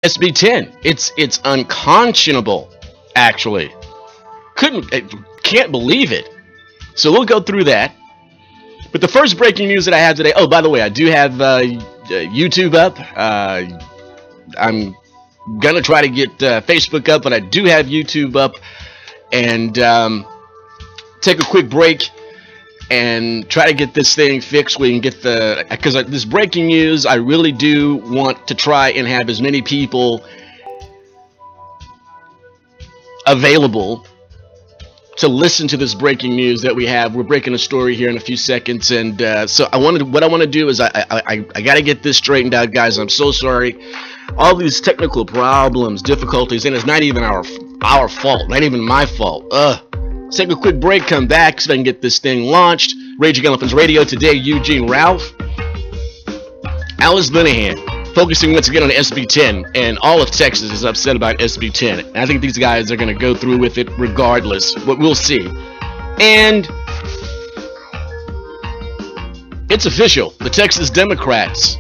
SB10. It's unconscionable, actually. Can't believe it. So we'll go through that. But the first breaking news that I have today, oh, by the way, I do have YouTube up. I'm going to try to get Facebook up, but I do have YouTube up. And take a quick break and try to get this thing fixed. We can get because this breaking news, I really do want to try and have as many people available to listen to this breaking news that we have. We're breaking a story here in a few seconds, and so what I want to do is I got to get this straightened out, guys. I'm so sorry. All these technical problems, difficulties, and it's not even our fault, not even my fault. Let's take a quick break, come back so I can get this thing launched. Raging Elephants Radio today. Eugene Ralph, Alice Linehan, focusing once again on SB10, and all of Texas is upset about SB10. And I think these guys are going to go through with it regardless, but we'll see. And it's official. The Texas Democrats,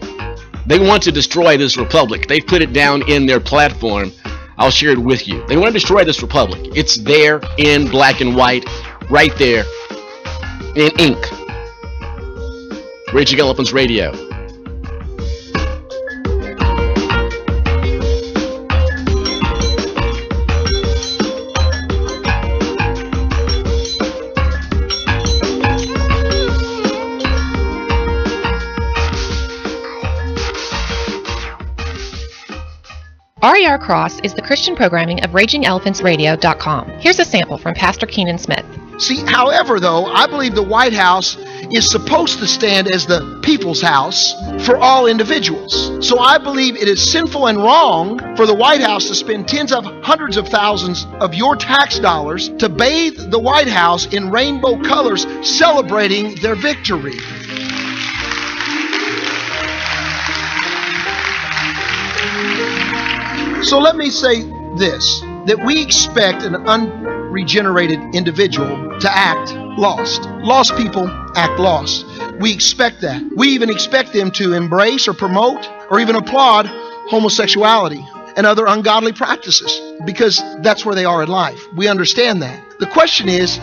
they want to destroy this republic. They put it down in their platform. I'll share it with you. They want to destroy this republic. It's there in black and white, right there in ink. Raging Elephants Radio. RER Cross is the Christian programming of RagingElephantsRadio.com. Here's a sample from Pastor Keenan Smith. See, however, though, I believe the White House is supposed to stand as the people's house for all individuals. So I believe it is sinful and wrong for the White House to spend tens of hundreds of thousands of your tax dollars to bathe the White House in rainbow colors, celebrating their victory. So let me say this, that we expect an unregenerated individual to act lost. Lost people act lost. We expect that. We even expect them to embrace or promote or even applaud homosexuality and other ungodly practices, because that's where they are in life. We understand that. The question is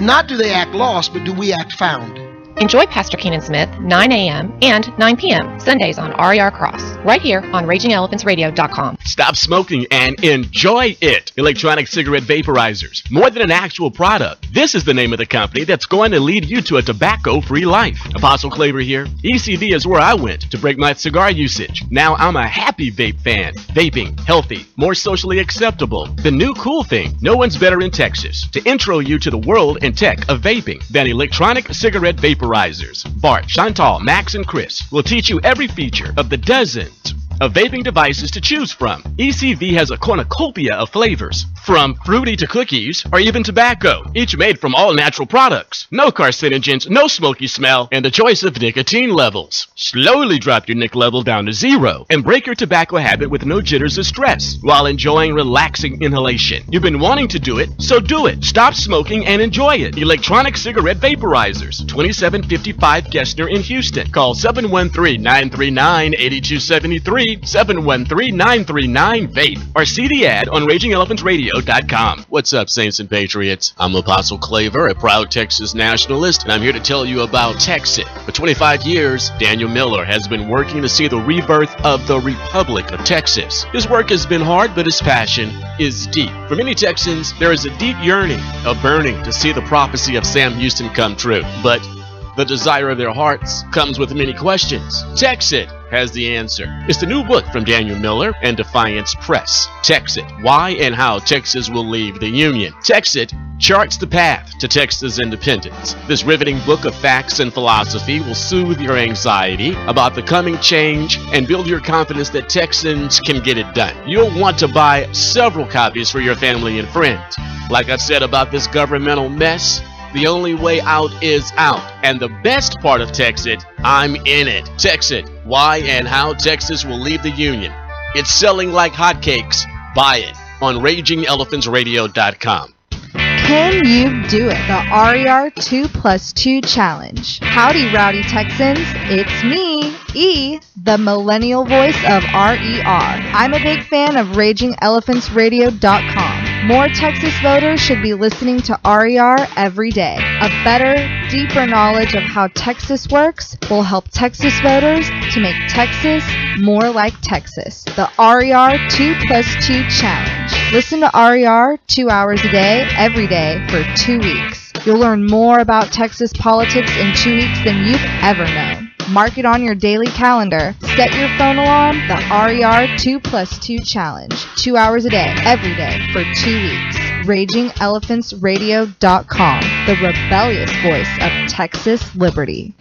not do they act lost, but do we act found? Enjoy Pastor Keenan Smith, 9 a.m. and 9 p.m. Sundays on RER Cross, right here on RagingElephantsRadio.com. Stop smoking and enjoy it. Electronic cigarette vaporizers. More than an actual product, this is the name of the company that's going to lead you to a tobacco-free life. Apostle Claver here. ECV is where I went to break my cigar usage. Now I'm a happy vape fan. Vaping, healthy, more socially acceptable. The new cool thing. No one's better in Texas to intro you to the world and tech of vaping than electronic cigarette vaporizers. Bart, Chantal, Max, and Chris will teach you every feature of the dozens of vaping devices to choose from. ECV has a cornucopia of flavors, from fruity to cookies or even tobacco, each made from all natural products. No carcinogens, no smoky smell, and a choice of nicotine levels. Slowly drop your nic level down to 0 and break your tobacco habit with no jitters or stress while enjoying relaxing inhalation. You've been wanting to do it, so do it. Stop smoking and enjoy it. Electronic cigarette vaporizers, 2755 Gessner in Houston. Call 713-939-8273, 713-939-VAPE, or see the ad on RagingElephantsRadio.com. What's up, Saints and Patriots? I'm Apostle Claver, a proud Texas nationalist, and I'm here to tell you about Texit. For 25 years, Daniel Miller has been working to see the rebirth of the Republic of Texas. His work has been hard, but his passion is deep. For many Texans, there is a deep yearning, a burning to see the prophecy of Sam Houston come true. But the desire of their hearts comes with many questions. Texit has the answer. It's the new book from Daniel Miller and Defiance Press. Texit, Why and How Texas Will Leave the Union. Texit charts the path to Texas independence. This riveting book of facts and philosophy will soothe your anxiety about the coming change and build your confidence that Texans can get it done. You'll want to buy several copies for your family and friends. Like I've said about this governmental mess, the only way out is out. And the best part of Texit, I'm in it. Texit, Why and How Texas Will Leave the Union. It's selling like hotcakes. Buy it on RagingElephantsRadio.com. Can you do it? The RER 2+2 Challenge. Howdy, rowdy Texans. It's me, E, the millennial voice of RER. I'm a big fan of RagingElePhantsRadio.com. More Texas voters should be listening to RER every day. A better, deeper knowledge of how Texas works will help Texas voters to make Texas more like Texas. The RER 2+2 Challenge. Listen to RER 2 hours a day, every day, for 2 weeks. You'll learn more about Texas politics in 2 weeks than you've ever known. Mark it on your daily calendar. Set your phone alarm. The RER 2+2 Challenge. 2 hours a day, every day, for 2 weeks. RagingElePhantsRadio.com. The rebellious voice of Texas liberty.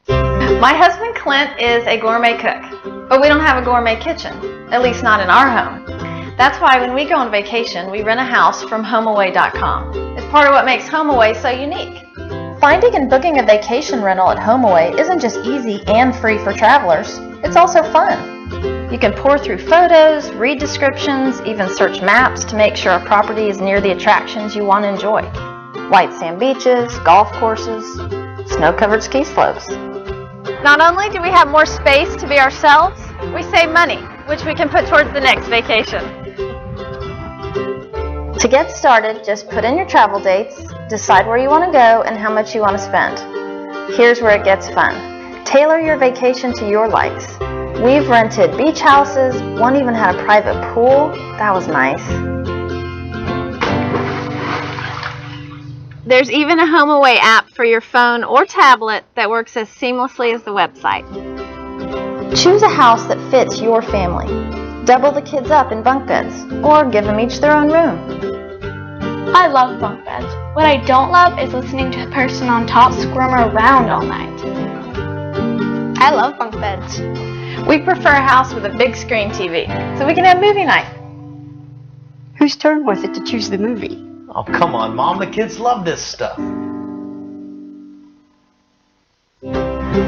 My husband Clint is a gourmet cook, but we don't have a gourmet kitchen, at least not in our home. That's why when we go on vacation, we rent a house from HomeAway.com. It's part of what makes HomeAway so unique. Finding and booking a vacation rental at HomeAway isn't just easy and free for travelers, it's also fun. You can pour through photos, read descriptions, even search maps to make sure a property is near the attractions you want to enjoy. White sand beaches, golf courses, snow-covered ski slopes. Not only do we have more space to be ourselves, we save money, which we can put towards the next vacation. To get started, just put in your travel dates, decide where you want to go and how much you want to spend. Here's where it gets fun. Tailor your vacation to your likes. We've rented beach houses, one even had a private pool. That was nice. There's even a HomeAway app for your phone or tablet that works as seamlessly as the website. Choose a house that fits your family. Double the kids up in bunk beds, or give them each their own room. I love bunk beds. What I don't love is listening to the person on top squirm around all night. I love bunk beds. We prefer a house with a big screen TV, so we can have movie night. Whose turn was it to choose the movie? Oh, come on, Mom. The kids love this stuff.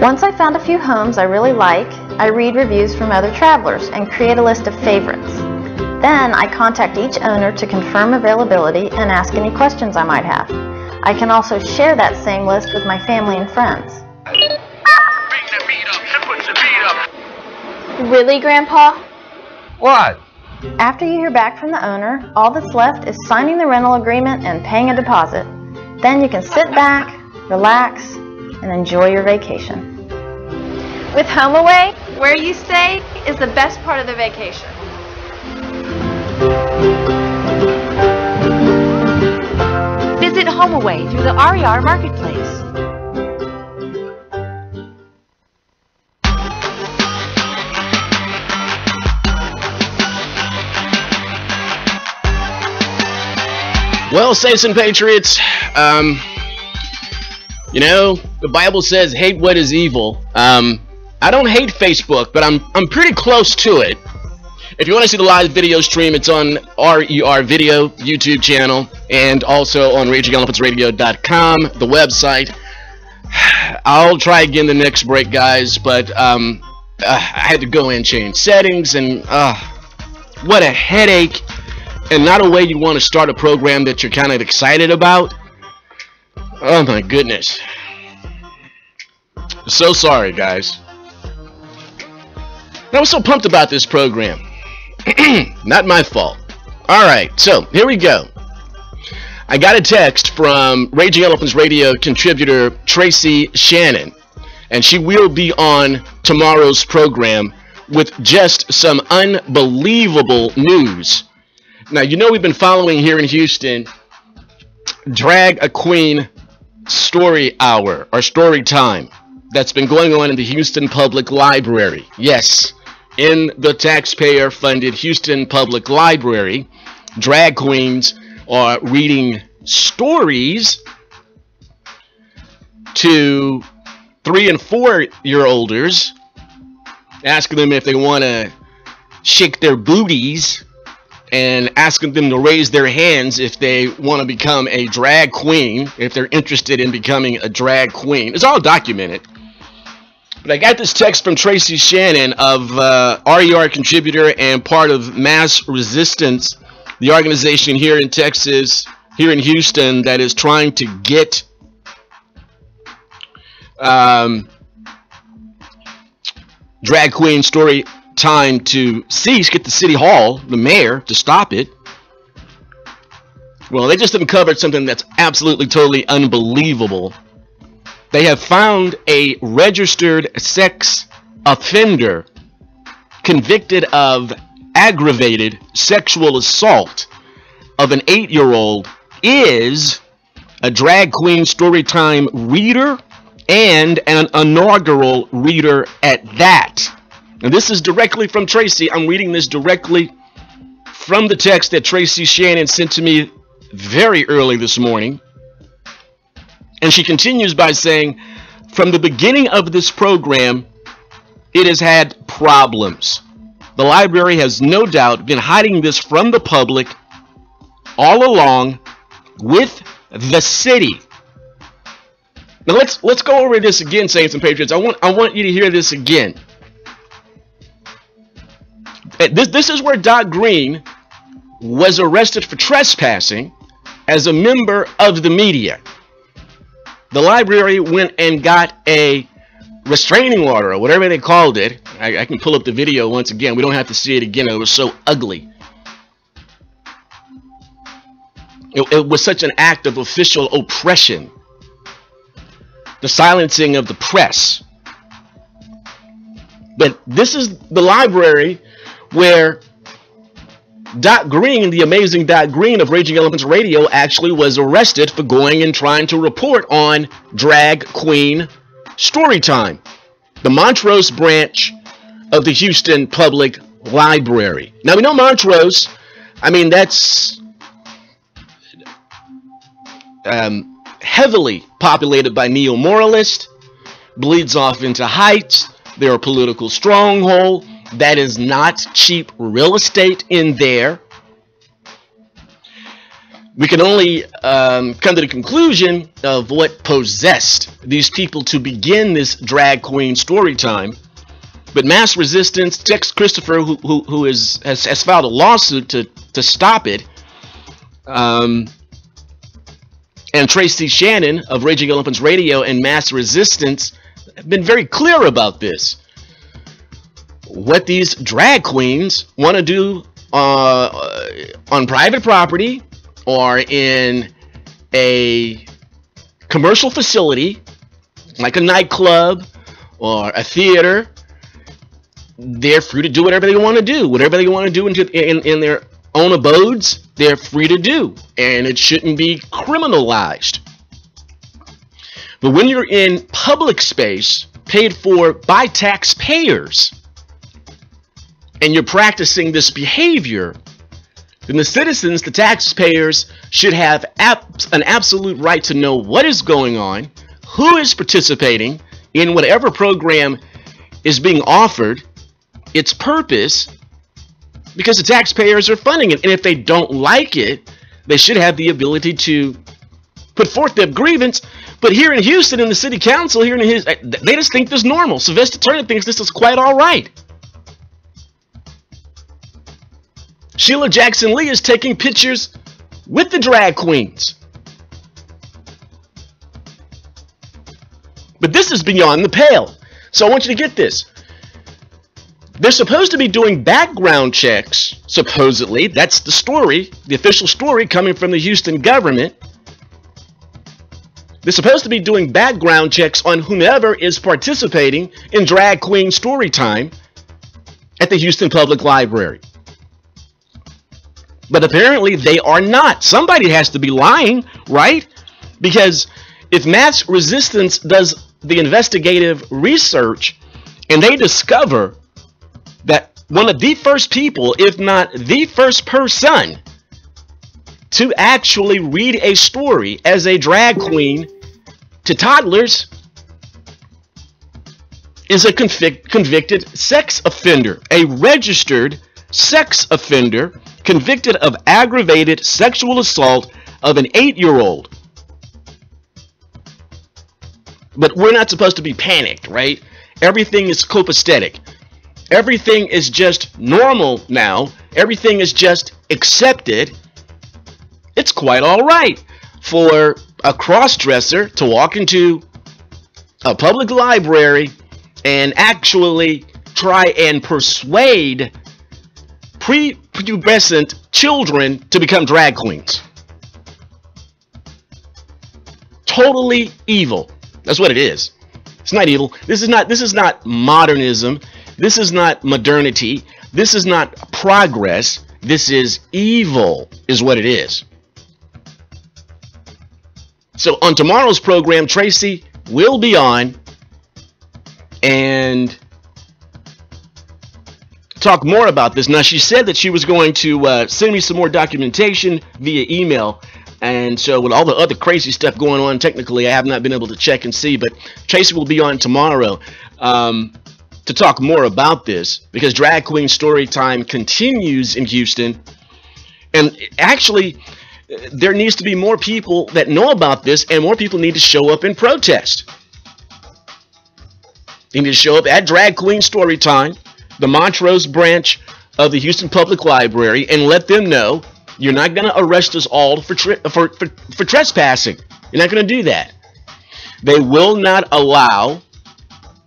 Once I found a few homes I really like, I read reviews from other travelers and create a list of favorites. Then I contact each owner to confirm availability and ask any questions I might have. I can also share that same list with my family and friends. Really, Grandpa? What? After you hear back from the owner, all that's left is signing the rental agreement and paying a deposit. Then you can sit back, relax, and enjoy your vacation. With HomeAway, where you stay is the best part of the vacation. Visit HomeAway through the RER Marketplace. Well, Saints and Patriots, you know, the Bible says hate what is evil. I don't hate Facebook, but I'm pretty close to it. If you want to see the live video stream, it's on RER Video YouTube channel and also on RagingElePhantsRadio.com, the website. I'll try again the next break, guys, but I had to go and change settings, and what a headache, and not a way you want to start a program that you're kind of excited about. Oh my goodness. So sorry, guys. I was so pumped about this program. Not my fault. Alright, so here we go. I got a text from Raging Elephants Radio contributor Tracy Shannon, and she will be on tomorrow's program with just some unbelievable news. Now, you know we've been following here in Houston Drag a Queen Story Hour, or Story Time, that's been going on in the Houston Public Library. Yes, in the taxpayer-funded Houston Public Library, drag queens are reading stories to 3- and 4-year-olders, asking them if they want to shake their booties, and asking them to raise their hands if they want to become a drag queen, if they're interested in becoming a drag queen. It's all documented. But I got this text from Tracy Shannon of RER contributor and part of Mass Resistance, the organization here in Texas, here in Houston, that is trying to get drag queen story time to cease, get the city hall, the mayor, to stop it. Well, they just uncovered something that's absolutely, totally unbelievable. They have found a registered sex offender convicted of aggravated sexual assault of an 8-year-old is a drag queen storytime reader and an inaugural reader at that. And this is directly from Tracy. I'm reading this directly from the text that Tracy Shannon sent to me very early this morning. And she continues by saying, from the beginning of this program, it has had problems. The library has no doubt been hiding this from the public all along with the city. Now let's go over this again, Saints and Patriots. I want you to hear this again. This is where Doc Green was arrested for trespassing as a member of the media. The library went and got a restraining order, or whatever they called it. I can pull up the video once again. We don't have to see it again. It was so ugly. It was such an act of official oppression. The silencing of the press. But this is the library where Doc Green, the amazing Doc Green of Raging Elephants Radio, actually was arrested for going and trying to report on drag queen storytime. The Montrose branch of the Houston Public Library. Now we know Montrose, I mean, that's heavily populated by neo-moralists, bleeds off into Heights. They're a political stronghold. That is not cheap real estate in there. We can only come to the conclusion of what possessed these people to begin this drag queen story time. But Mass Resistance, Tex Christopher, who has filed a lawsuit to stop it, and Tracy Shannon of Raging Elephants Radio and Mass Resistance have been very clear about this. What these drag queens want to do on private property or in a commercial facility like a nightclub or a theater, they're free to do whatever they want to do. Whatever they want to do in their own abodes, they're free to do, and it shouldn't be criminalized. But when you're in public space paid for by taxpayers and you're practicing this behavior, then the citizens, the taxpayers, should have an absolute right to know what is going on, who is participating in whatever program is being offered, its purpose, because the taxpayers are funding it. And if they don't like it, they should have the ability to put forth their grievance. But here in Houston, in the city council, here in Houston, they just think this is normal. Sylvester Turner thinks this is quite all right. Sheila Jackson Lee is taking pictures with the drag queens. But this is beyond the pale. So I want you to get this. They're supposed to be doing background checks, supposedly. That's the story, the official story coming from the Houston government. They're supposed to be doing background checks on whomever is participating in drag queen story time at the Houston Public Library. But apparently they are not. Somebody has to be lying, right? Because if Mass Resistance does the investigative research and they discover that one of the first people, if not the first person, to actually read a story as a drag queen to toddlers is a convicted sex offender, a registered sex offender convicted of aggravated sexual assault of an 8-year-old. But we're not supposed to be panicked, right? Everything is copacetic. Everything is just normal now. Everything is just accepted. It's quite all right for a cross-dresser to walk into a public library and actually try and persuade prepubescent children to become drag queens. Totally evil. That's what it is. It's not evil. This is not modernism. This is not modernity. This is not progress. This is evil, is what it is. So on tomorrow's program, Tracy will be on and talk more about this. Now, she said that she was going to send me some more documentation via email. And so with all the other crazy stuff going on, technically, I have not been able to check and see. But Tracy will be on tomorrow to talk more about this, because Drag Queen Story Time continues in Houston. And actually, there needs to be more people that know about this, and more people need to show up and protest. They need to show up at Drag Queen Story Time, the Montrose branch of the Houston Public Library, and let them know you're not going to arrest us all for trespassing. You're not going to do that. They will not allow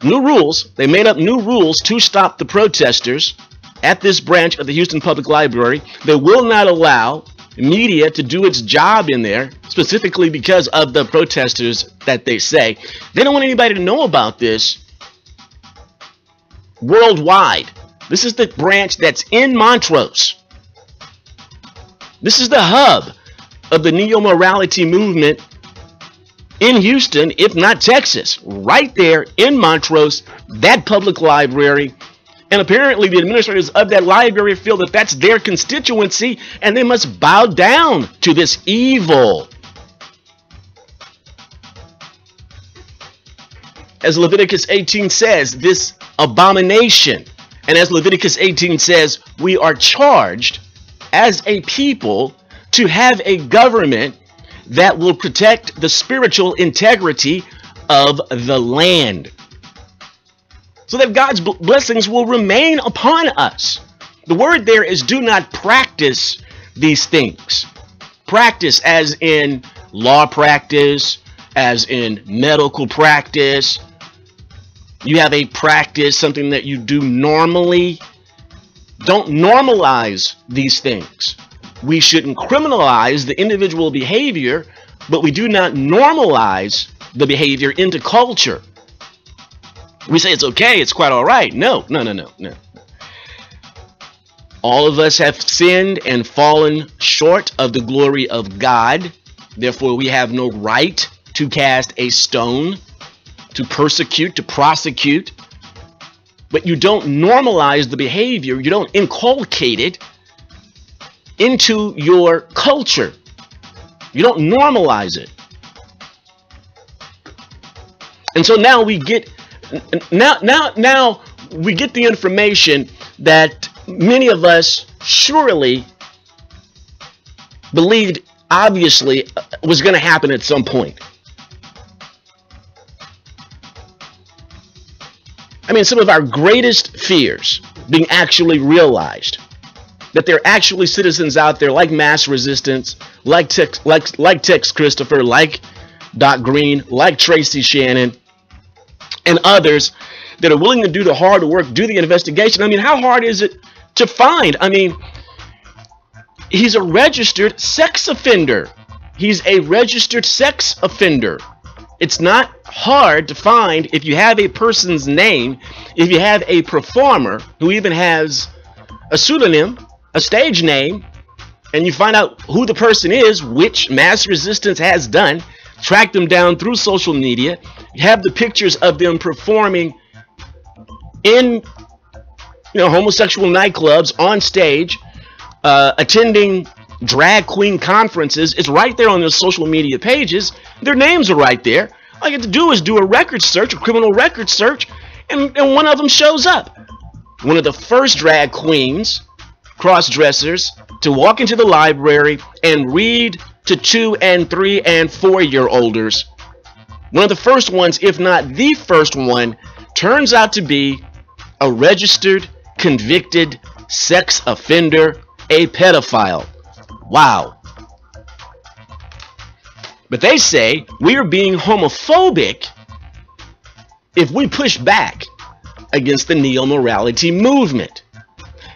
new rules. They made up new rules to stop the protesters at this branch of the Houston Public Library. They will not allow media to do its job in there, specifically because of the protesters that they say. They don't want anybody to know about this worldwide. This is the branch that's in Montrose. This is the hub of the neo-morality movement in Houston, if not Texas, right there in Montrose, that public library. And apparently the administrators of that library feel that that's their constituency, and they must bow down to this evil. As Leviticus 18 says, this abomination. And as Leviticus 18 says, we are charged as a people to have a government that will protect the spiritual integrity of the land, so that God's blessings will remain upon us. The word there is do not practice these things. Practice as in law practice, as in medical practice. You have a practice, something that you do normally. Don't normalize these things. We shouldn't criminalize the individual behavior, but we do not normalize the behavior into culture. We say it's okay, it's quite all right. No. All of us have sinned and fallen short of the glory of God. Therefore, we have no right to cast a stone, to persecute, to prosecute. But you don't normalize the behavior. You don't inculcate it into your culture. You don't normalize it. And so now we get we get the information that many of us surely believed obviously was going to happen at some point. I mean, some of our greatest fears being actually realized. That there are actually citizens out there like Mass Resistance, like Tex Christopher, like Doc Green, like Tracy Shannon, and others that are willing to do the hard work, do the investigation. I mean, how hard is it to find? I mean, he's a registered sex offender. He's a registered sex offender. It's not hard to find if you have a person's name, if you have a performer who even has a pseudonym, a stage name, and you find out who the person is, which Mass Resistance has done, track them down through social media, have the pictures of them performing in homosexual nightclubs, on stage, attending drag queen conferences. It's right there on their social media pages. Their names are right there. All you have to do is do a record search, a criminal record search, and one of them shows up. One of the first drag queens, cross-dressers, to walk into the library and read to 2- and 3- and 4-year-olders. One of the first ones, if not the first one, turns out to be a registered, convicted sex offender, a pedophile. Wow. But they say we are being homophobic if we push back against the neo-morality movement.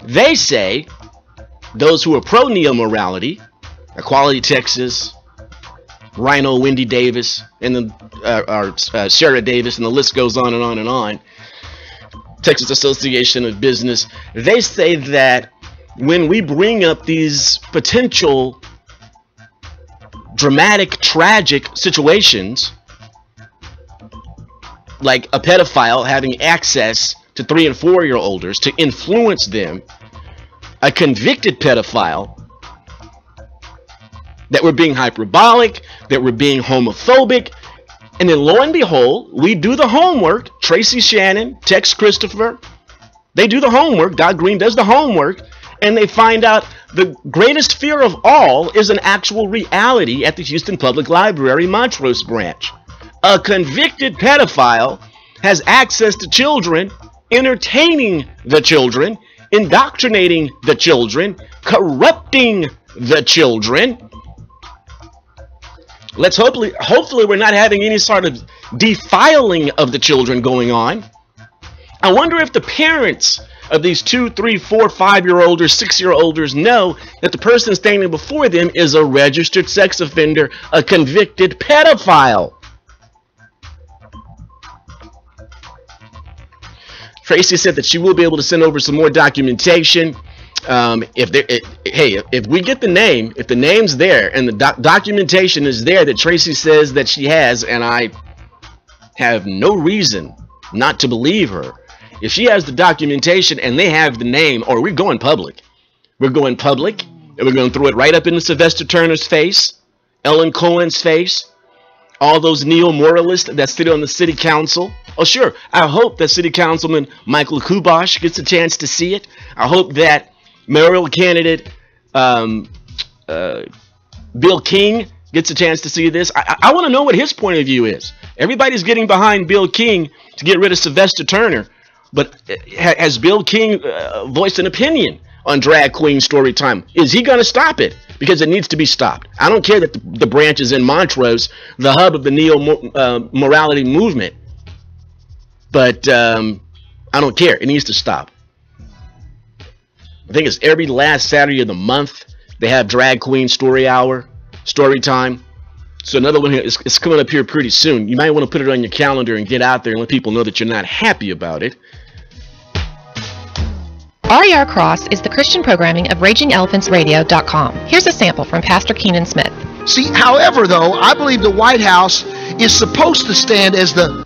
They say those who are pro-neo-morality, Equality Texas, Rhino Wendy Davis, and then Sarah Davis, and the list goes on and on and on, Texas Association of Business, they say that when we bring up these potential dramatic, tragic situations, like a pedophile having access to 3- and 4-year-olders to influence them, a convicted pedophile, that we're being hyperbolic, that we're being homophobic, and then lo and behold, we do the homework. Tracy Shannon, Tex Christopher, they do the homework. Doc Green does the homework, and they find out the greatest fear of all is an actual reality at the Houston Public Library Montrose branch. A convicted pedophile has access to children, entertaining the children, indoctrinating the children, corrupting the children. Let's hopefully we're not having any sort of defiling of the children going on. I wonder if the parents of these 2, 3, 4, 5-year-olders, 6-year-olders know that the person standing before them is a registered sex offender, a convicted pedophile. Tracy said that she will be able to send over some more documentation. If we get the name, if the name's there and the documentation is there that Tracy says that she has, and I have no reason not to believe her, if she has the documentation and they have the name, or we're going public. We're going public, and we're going to throw it right up into Sylvester Turner's face, Ellen Cohen's face, all those neo-moralists that sit on the city council. Oh, sure, I hope that City Councilman Michael Kubosh gets a chance to see it. I hope that mayoral candidate Bill King gets a chance to see this. I want to know what his point of view is. Everybody's getting behind Bill King to get rid of Sylvester Turner, but has Bill King voiced an opinion on drag queen story time? Is he going to stop it? Because it needs to be stopped. I don't care that the branch is in Montrose, the hub of the neo-morality movement, but I don't care. It needs to stop. I think it's every last Saturday of the month they have drag queen story hour, story time. So another one here is coming up here pretty soon. You might want to put it on your calendar and get out there and let people know that you're not happy about it. RER Cross is the Christian programming of RagingElePhantsRadio.com. Here's a sample from Pastor Keenan Smith. See, however, though, I believe the White House is supposed to stand as the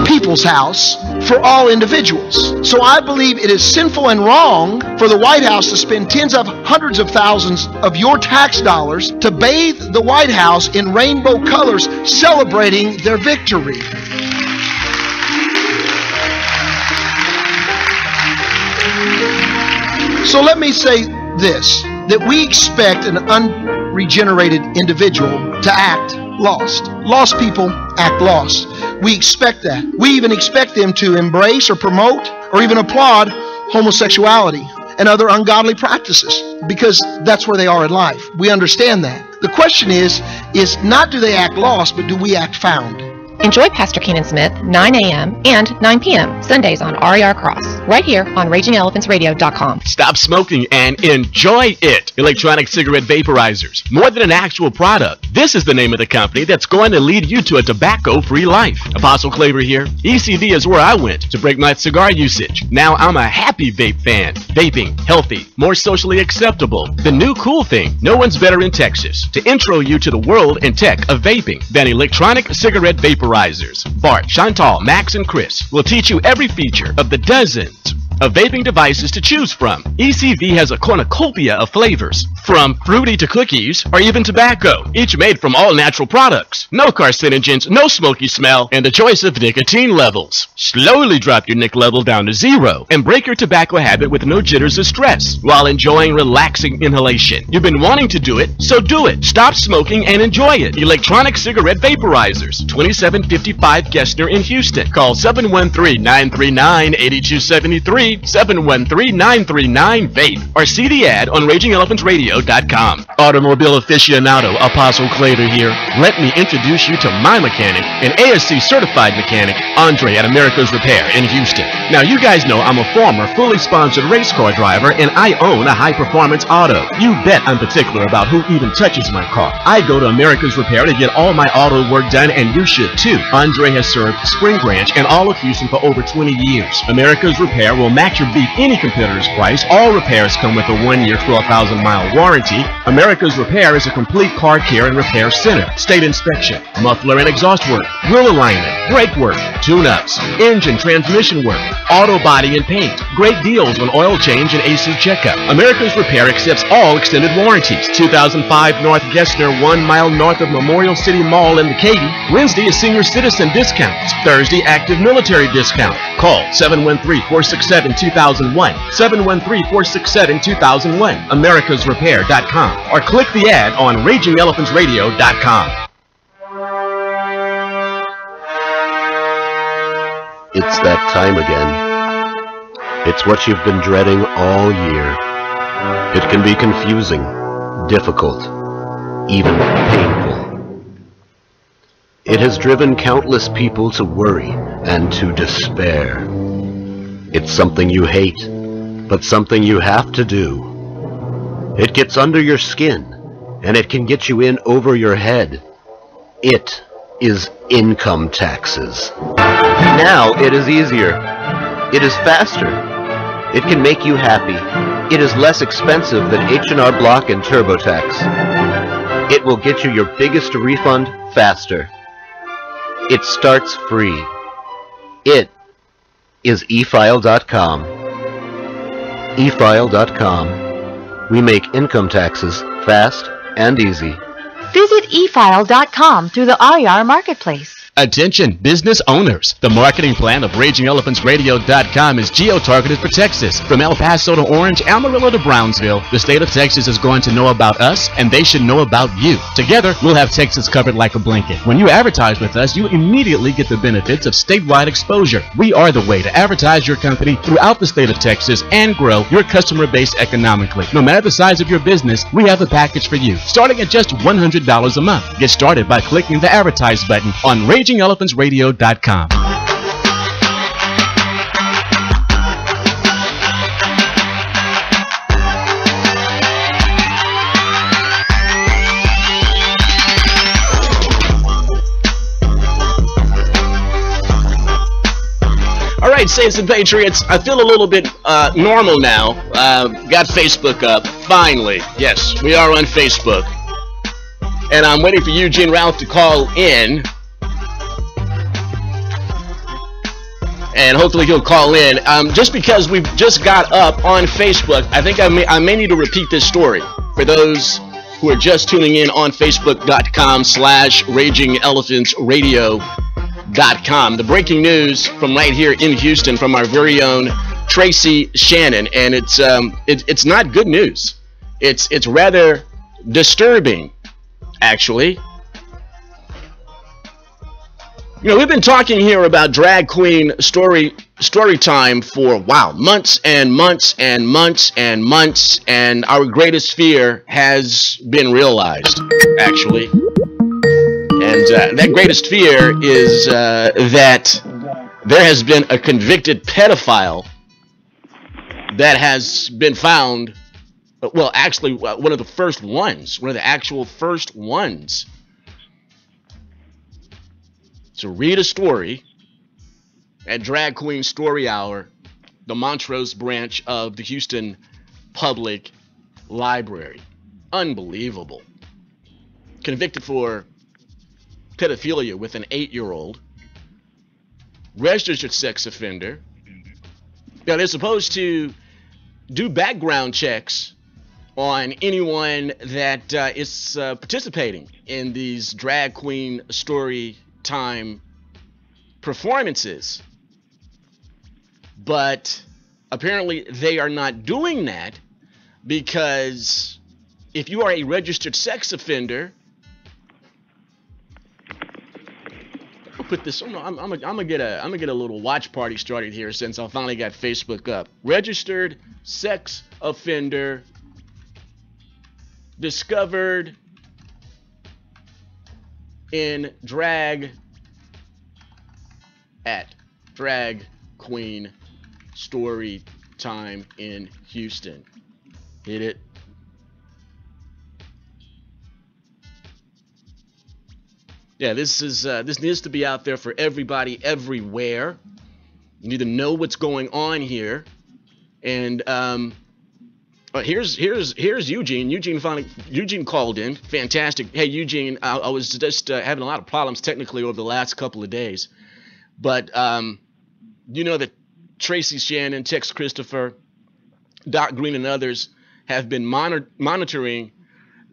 people's house for all individuals. So I believe it is sinful and wrong for the White House to spend tens of hundreds of thousands of your tax dollars to bathe the White House in rainbow colors, celebrating their victory. So let me say this, that we expect an unregenerated individual to act lost. Lost people act lost. We expect that. We even expect them to embrace or promote or even applaud homosexuality and other ungodly practices, because that's where they are in life. We understand that. The question is not do they act lost, but do we act found? Enjoy Pastor Keenan Smith, 9 a.m. and 9 p.m. Sundays on RER Cross, right here on RagingElePhantsRadio.com. Stop smoking and enjoy it. Electronic cigarette vaporizers. More than an actual product, this is the name of the company that's going to lead you to a tobacco-free life. Apostle Claver here. ECV is where I went to break my cigar usage. Now I'm a happy vape fan. Vaping, healthy, more socially acceptable. The new cool thing, no one's better in Texas to intro you to the world and tech of vaping than electronic cigarette vaporizers. Bart, Chantal, Max, and Chris will teach you every feature of the dozens of vaping devices to choose from. ECV has a cornucopia of flavors, from fruity to cookies or even tobacco, each made from all natural products. No carcinogens, no smoky smell, and a choice of nicotine levels. Slowly drop your nic level down to 0 and break your tobacco habit with no jitters or stress while enjoying relaxing inhalation. You've been wanting to do it, so do it. Stop smoking and enjoy it. Electronic cigarette vaporizers, 2755 Gessner in Houston. Call 713-939-8273 713-713-939-VAPE or see the ad on RagingElephantRadio.com. Automobile aficionado Apostle Claver here. Let me introduce you to my mechanic, an ASC certified mechanic, Andre at America's Repair in Houston. Now you guys know I'm a former fully sponsored race car driver and I own a high performance auto. You bet I'm particular about who even touches my car. I go to America's Repair to get all my auto work done, and you should too. Andre has served Spring Branch and all of Houston for over 20 years. America's Repair will match or beat any competitor's price. All repairs come with a 1-year, 12,000-mile warranty. America's Repair is a complete car care and repair center. State inspection, muffler and exhaust work, wheel alignment, brake work, tune-ups, engine transmission work, auto body and paint. Great deals on oil change and AC checkup. America's Repair accepts all extended warranties. 2005 North Gessner, 1 mile north of Memorial City Mall in Katy. Wednesday is senior citizen discounts. Thursday, active military discount. Call 713-467-2001. 713-467-2001. AmericasRepair.com or click the ad on RagingElephantRadio.com. It's that time again. It's what you've been dreading all year. It can be confusing, difficult, even painful. It has driven countless people to worry and to despair. It's something you hate, but something you have to do. It gets under your skin, and it can get you in over your head. It is income taxes. Now it is easier. It is faster. It can make you happy. It is less expensive than H&R Block and TurboTax. It will get you your biggest refund faster. It starts free. It is eFile.com. eFile.com. We make income taxes fast and easy. Visit eFile.com through the RER Marketplace. Attention business owners. The marketing plan of RagingElephantRadio.com is geo-targeted for Texas. From El Paso to Orange, Amarillo to Brownsville, the state of Texas is going to know about us, and they should know about you. Together, we'll have Texas covered like a blanket. When you advertise with us, you immediately get the benefits of statewide exposure. We are the way to advertise your company throughout the state of Texas and grow your customer base economically. No matter the size of your business, we have a package for you, starting at just $100 a month. Get started by clicking the Advertise button on RagingElephantsRadio.com. All right, Saints and Patriots, I feel a little bit normal now. Got Facebook up, finally. Yes, we are on Facebook. And I'm waiting for Eugene Ralph to call in. And hopefully he'll call in. Just because we've just got up on Facebook, I think I may need to repeat this story for those who are just tuning in on Facebook.com/RagingElephantRadio.com. The breaking news from right here in Houston from our very own Tracy Shannon, and it's not good news. It's rather disturbing, actually. You know, we've been talking here about drag queen story time for, wow, months and months and months and months, and our greatest fear has been realized, actually. And that greatest fear is that there has been a convicted pedophile that has been found, well, actually, one of the actual first ones to read a story at Drag Queen Story Hour, the Montrose branch of the Houston Public Library. Unbelievable. Convicted for pedophilia with an 8-year-old. Registered sex offender. Now, they're supposed to do background checks on anyone that is participating in these Drag Queen Story Time performances, but apparently they are not doing that, because if you are a registered sex offender, put this. Oh no, I'm gonna get a little watch party started here since I finally got Facebook up. Registered sex offender discovered in drag at drag queen story time in Houston. Hit it. Yeah, this needs to be out there for everybody everywhere. You need to know what's going on here. And here's Eugene. Eugene called in. Fantastic. Hey Eugene, I was just having a lot of problems technically over the last couple of days, but you know that Tracy Shannon, Tex Christopher, Doc Green, and others have been monitoring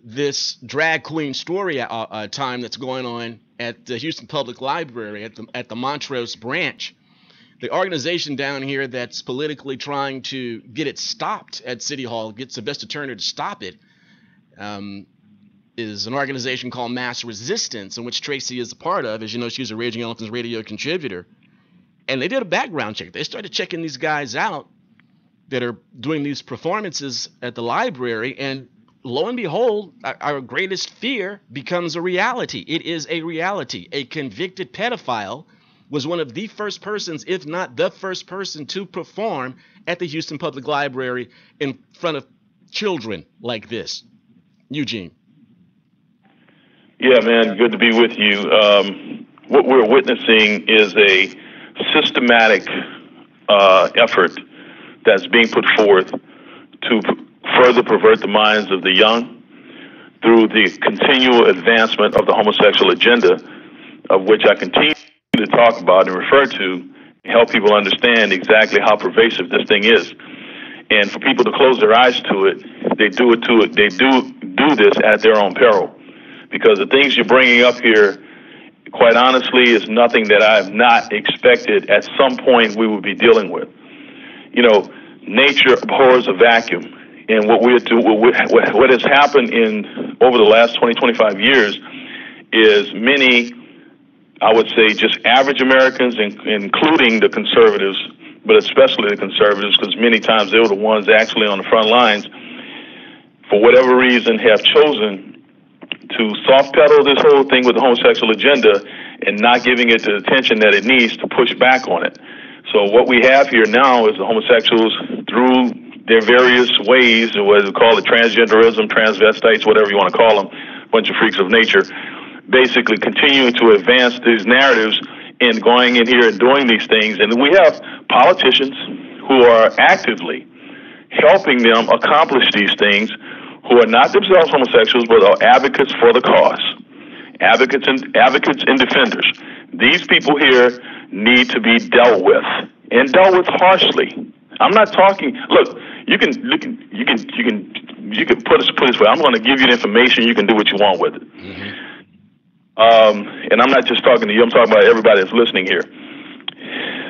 this drag queen story time that's going on at the Houston Public Library at the Montrose branch. The organization down here that's politically trying to get it stopped at City Hall, get Sylvester Turner to stop it, is an organization called Mass Resistance, in which Tracy is a part of. As you know, she's a Raging Elephants radio contributor. And they did a background check. They started checking these guys out that are doing these performances at the library, and lo and behold, our greatest fear becomes a reality. It is a reality. A convicted pedophile was one of the first persons, if not the first person, to perform at the Houston Public Library in front of children like this. Eugene. Yeah, man, good to be with you. What we're witnessing is a systematic effort that's being put forth to further pervert the minds of the young through the continual advancement of the homosexual agenda, of which I continue to talk about and refer to, help people understand exactly how pervasive this thing is. And for people to close their eyes to it, they do this at their own peril, because the things you're bringing up here, quite honestly, is nothing that I have not expected at some point we will be dealing with. You know, nature abhors a vacuum. And what has happened over the last 20, 25 years is many, I would say, just average Americans, including the conservatives, but especially the conservatives, because many times they were the ones actually on the front lines, for whatever reason, have chosen to soft pedal this whole thing with the homosexual agenda and not giving it the attention that it needs to push back on it. So what we have here now is the homosexuals, through their various ways, or what we call it, transgenderism, transvestites, whatever you want to call them, a bunch of freaks of nature, basically continuing to advance these narratives and going in here and doing these things. And we have politicians who are actively helping them accomplish these things, who are not themselves homosexuals, but are advocates for the cause, advocates and defenders. These people here need to be dealt with, and dealt with harshly. I'm not talking. Look, you can put it this way. I'm going to give you the information. You can do what you want with it. Mm-hmm. And I'm not just talking to you. I'm talking about everybody that's listening here.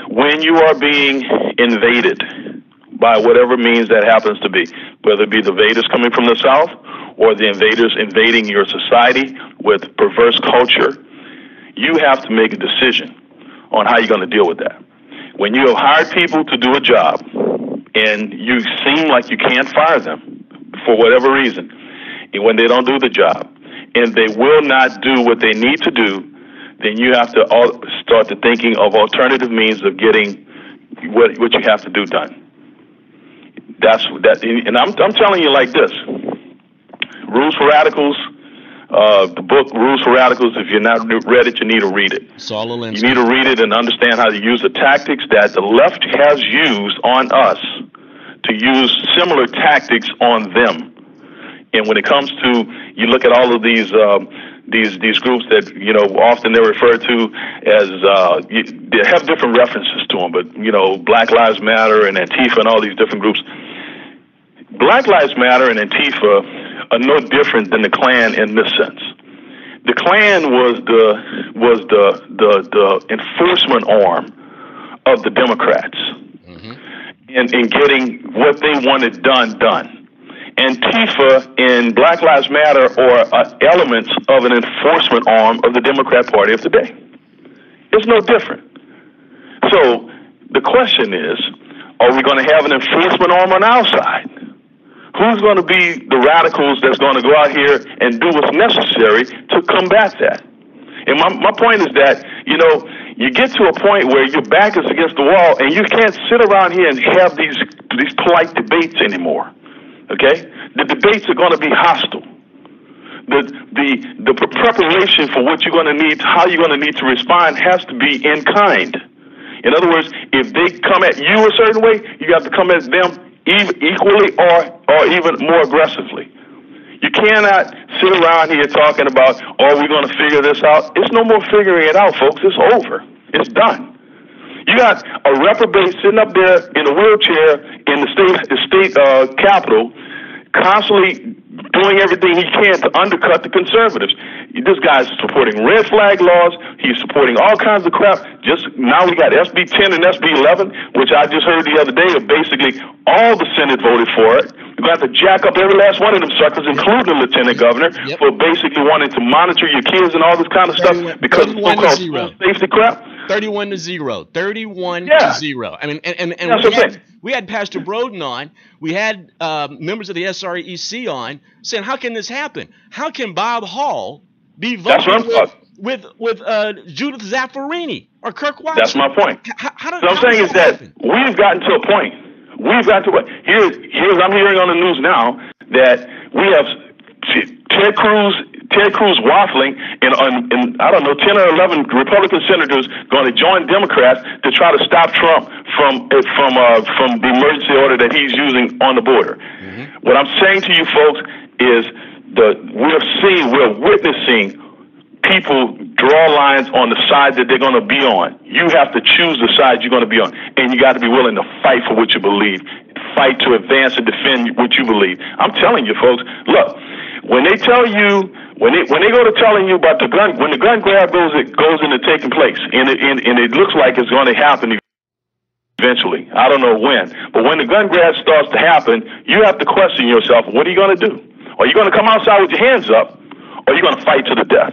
When you are being invaded by whatever means that happens to be, whether it be the invaders coming from the South or the invaders invading your society with perverse culture, you have to make a decision on how you're going to deal with that. When you have hired people to do a job and you seem like you can't fire them for whatever reason, and when they don't do the job and they will not do what they need to do, then you have to start to thinking of alternative means of getting what you have to do done. And I'm telling you like this: Rules for Radicals, the book Rules for Radicals. If you're not read it, you need to read it. You need to read it and understand how to use the tactics that the left has used on us to use similar tactics on them. And when it comes to, you look at all of these groups that, you know, often they're referred to as, they have different references to them, but, you know, Black Lives Matter and Antifa and all these different groups. Black Lives Matter and Antifa are no different than the Klan in this sense. The Klan was the enforcement arm of the Democrats, mm-hmm. in getting what they wanted done. Antifa and Black Lives Matter are elements of an enforcement arm of the Democrat Party of today. It's no different. So the question is, are we going to have an enforcement arm on our side? Who's going to be the radicals that's going to go out here and do what's necessary to combat that? And my point is that, you know, you get to a point where your back is against the wall and you can't sit around here and have these polite debates anymore. Okay? The debates are going to be hostile. The preparation for what you're going to need, how you're going to need to respond has to be in kind. In other words, if they come at you a certain way, you have to come at them equally or even more aggressively. You cannot sit around here talking about, oh, we're going to figure this out. It's no more figuring it out, folks. It's over. It's done. You got a reprobate sitting up there in a wheelchair in the state capitol, constantly doing everything he can to undercut the conservatives. This guy's supporting red flag laws. He's supporting all kinds of crap. Just now we got SB 10 and SB 11, which I just heard the other day that basically all the Senate voted for it. You're going to have to jack up every last one of them suckers, including the lieutenant governor, for basically wanting to monitor your kids and all this kind of stuff because of so-called safety crap. 31-0. 31-0. I mean, and we had Pastor Broden on. We had members of the SREC on saying, how can this happen? How can Bob Hall be voting with Judith Zaffarini or Kirk Watson? That's my point. What I'm saying is that we've gotten to a point. Here's I'm hearing on the news now that we have Ted Cruz waffling, and I don't know, 10 or 11 Republican senators going to join Democrats to try to stop Trump from the emergency order that he's using on the border. Mm-hmm. What I'm saying to you folks is we're witnessing people draw lines on the side that they're going to be on. You have to choose the side you're going to be on, and you got to be willing to fight for what you believe, fight to advance and defend what you believe. I'm telling you folks, look, when they tell you, when they go to telling you about the gun, when the gun grab goes into taking place, and it looks like it's going to happen eventually. I don't know when, but when the gun grab starts to happen, you have to question yourself. What are you going to do? Are you going to come outside with your hands up, or are you going to fight to the death?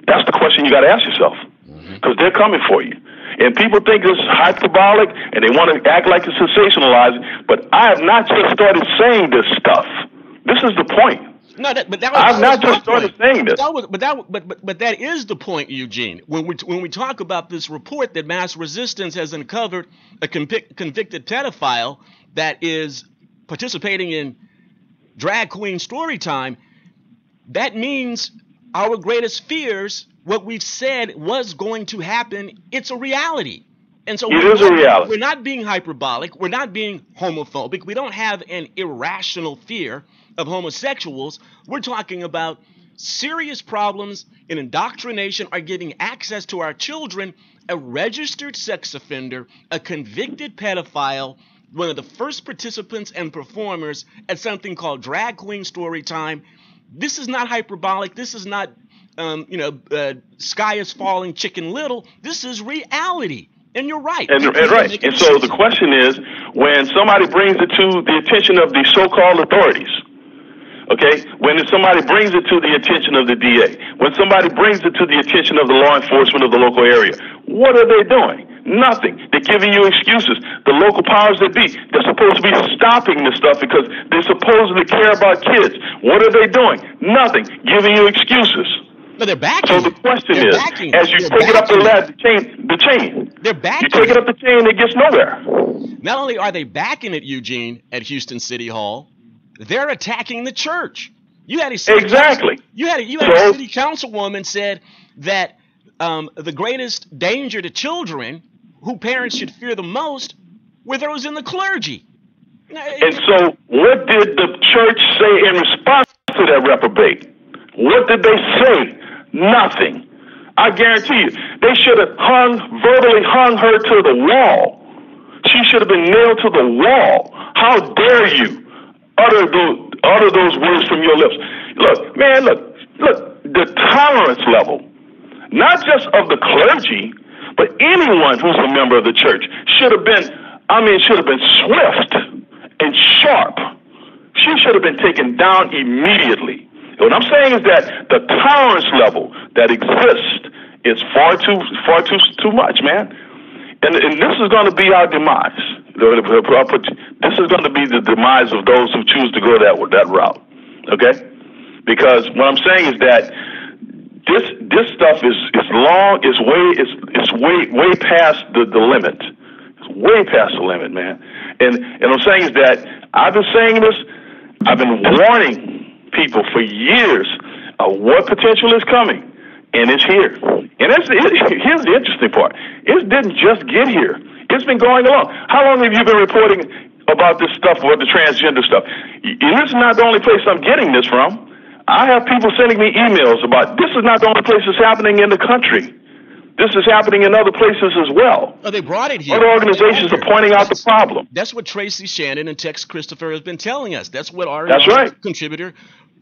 That's the question you got to ask yourself, because they're coming for you. And people think it's hyperbolic, and they want to act like it's sensationalizing. But I have not just started saying this stuff. This is the point. No, I've not just started saying this. But that is the point, Eugene. When we talk about this report that Mass Resistance has uncovered a convicted pedophile that is participating in drag queen story time, that means our greatest fears, what we've said was going to happen, it's a reality. And so it is a reality. We're not being hyperbolic. We're not being homophobic. We don't have an irrational fear of homosexuals. We're talking about serious problems in indoctrination are giving access to our children, a registered sex offender, a convicted pedophile, one of the first participants and performers at something called Drag Queen Story Time. This is not hyperbolic. This is not, sky is falling, Chicken Little. This is reality. And you're right. And so the question is, when somebody brings it to the attention of the so-called authorities, okay, when somebody brings it to the attention of the DA, when somebody brings it to the attention of the law enforcement of the local area, what are they doing? Nothing. They're giving you excuses. The local powers that be, they're supposed to be stopping this stuff because they supposedly care about kids. What are they doing? Nothing. Giving you excuses. No, they're backing. So the question is, as you take it up the chain, they're backing. You take it up the chain, it gets nowhere. Not only are they backing it, Eugene, at Houston City Hall, they're attacking the church. You had a city councilwoman said that the greatest danger to children, who parents should fear the most, were those in the clergy. And so, what did the church say in response to that reprobate? What did they say? Nothing. I guarantee you, they should have verbally hung her to the wall. She should have been nailed to the wall. How dare you utter those words from your lips? Look, man, look, the tolerance level, not just of the clergy, but anyone who's a member of the church should have been swift and sharp. She should have been taken down immediately. What I'm saying is that the tolerance level that exists It's far too much, man. And this is going to be our demise. This is going to be the demise of those who choose to go that route. Okay? Because what I'm saying is that this stuff is long. It's way past the limit. It's way past the limit, man. And I'm saying is that I've been saying this. I've been warning people for years of what potential is coming, and it's here. And here's the interesting part. It didn't just get here. It's been going along. How long have you been reporting about this stuff, about the transgender stuff? This is not the only place I'm getting this from. I have people sending me emails about this is not the only place it's happening in the country. This is happening in other places as well. Oh, they brought it here. Other organizations are pointing out the problem. That's what Tracy Shannon and Tex Christopher has been telling us. That's what our contributor,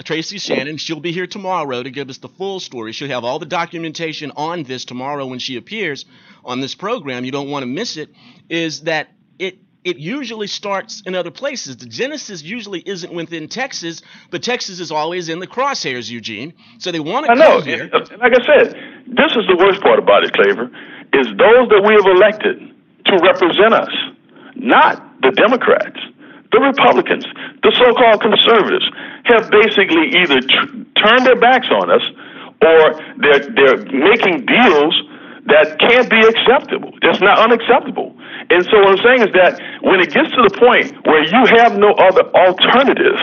Tracy Shannon, she'll be here tomorrow to give us the full story. She'll have all the documentation on this tomorrow when she appears on this program. You don't want to miss it. Is that it usually starts in other places. The genesis usually isn't within Texas, but Texas is always in the crosshairs, Eugene. So they want to come here. Like I said, this is the worst part about it, Claver, is those that we have elected to represent us, not the Democrats. The Republicans, the so-called conservatives, have basically either turned their backs on us or they're making deals that can't be acceptable. It's not unacceptable. And so what I'm saying is that when it gets to the point where you have no other alternative